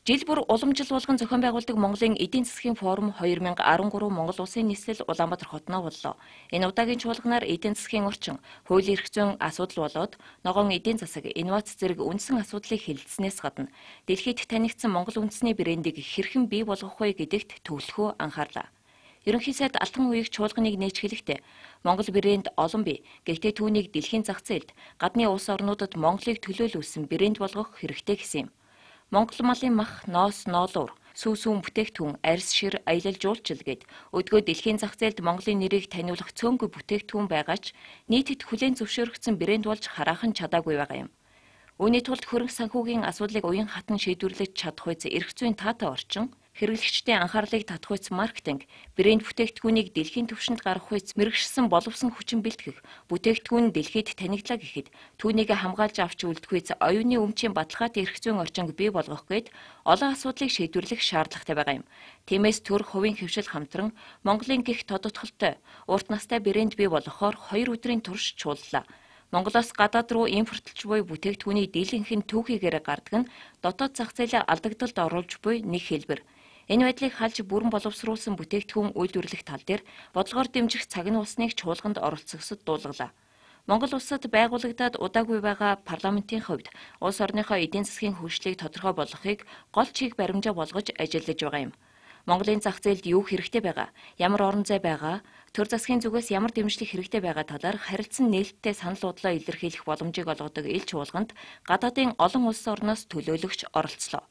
Жил бүр уламжил болгон зохион байгуулдаг Монголын эдийн засгийн форум 2013 Монгол Улсын нийслэл Улаанбаатар хотноо боллоо. Энэ удаагийн чуулганаар эдийн засгийн орчин, хуулийн эрх зүйн асуудал болоод ногоон эдийн засаг, инновац зэрэг үндсэн асуудлыг хэлэлцснээс гадна дэлхийд танигдсан Монгол үндэсний брендийг хэрхэн бий болгох вэ гэдэгт төвлөхөө анхаарлаа. Ерөнхий сайд Алтан үеийг чуулганыг нээжгэлэхдээ Монгол брэнд олон бий. Гэхдээ түүнийг дэлхийн зах зээлд гадны улс орнуудад Монголыг төлөөлүүлсэн брэнд болгох хэрэгтэй гэсэн юм. Монгол малын мах, ноос, ноолуур, сүүсүүн бүтээгдэхүүн, арьс шир, аялал жуулчил гэд өдгөө дэлхийн зах зээлд Монголын нэрийг таниулах цөөнгүй бүтээгдэхүүн байгаа ч нийтэд хүлээн зөвшөөрөгдсөн брэнд болж хараахан чадаагүй байгаа юм. Үүний тулд хөрөнгө санхүүгийн асуудлыг уян хатан шийдвэрлэж чадах үс эрх зүйн таатай орчин, хэрэглэгчдийн анхаарлыг татах үс маркетинг, брэнд бүтээгдэхүүнийг дэлхийн түвшинд гаргах үс мэрэгшсэн боловсон хүчин бэлтгэх, бүтээгдэхүүн дэлхийд танигдлаа гэхэд түүнийг хамгаалж авч үлдэх үс оюуны өмчийн баталгаатай эрх зүйн орчинг бий болгох гээд олон асуудлыг шийдвэрлэх шаардлагатай байгаа юм. Тиймээс төр хувийн хөвшил хамтран Монголын гих тодотголтой урт настай брэнд бий болгохоор 2 өдрийн турш чууллаа. Монголоос гадаад руу импортлж буй бүтээгдэхүүний дийлэнх нь түүхийгээр гардаг нь дотоод зах зээлээ алдагдалд оруулж буй нэг хэлбэр. Энэ байдлыг халж бүрэн боловсруулсан бүтээгдэхүүн үйлдвэрлэх тал дээр бодлогоор дэмжих цаг нь усныг чуулганд оролцогсод дуулгалаа. Монгол улсад байгуулагдаад удаагүй байгаа парламентын хувьд улс орныхоо эдийн засгийн хөгжлийг тодорхой болгохыг гол чиг баримжаа болгож ажиллаж байгаа юм. Монголын зах зээлд юу хэрэгтэй байгаа, ямар орон зай байгаа, төр засгийн зүгээс ямар дэмжлэг хэрэгтэй байгаа талаар харилцан нээлттэй санал бодлоо илэрхийлэх боломжийг олгодог ил чуулганд гадаадын олон улс орноос төлөөлөгч оролцлоо.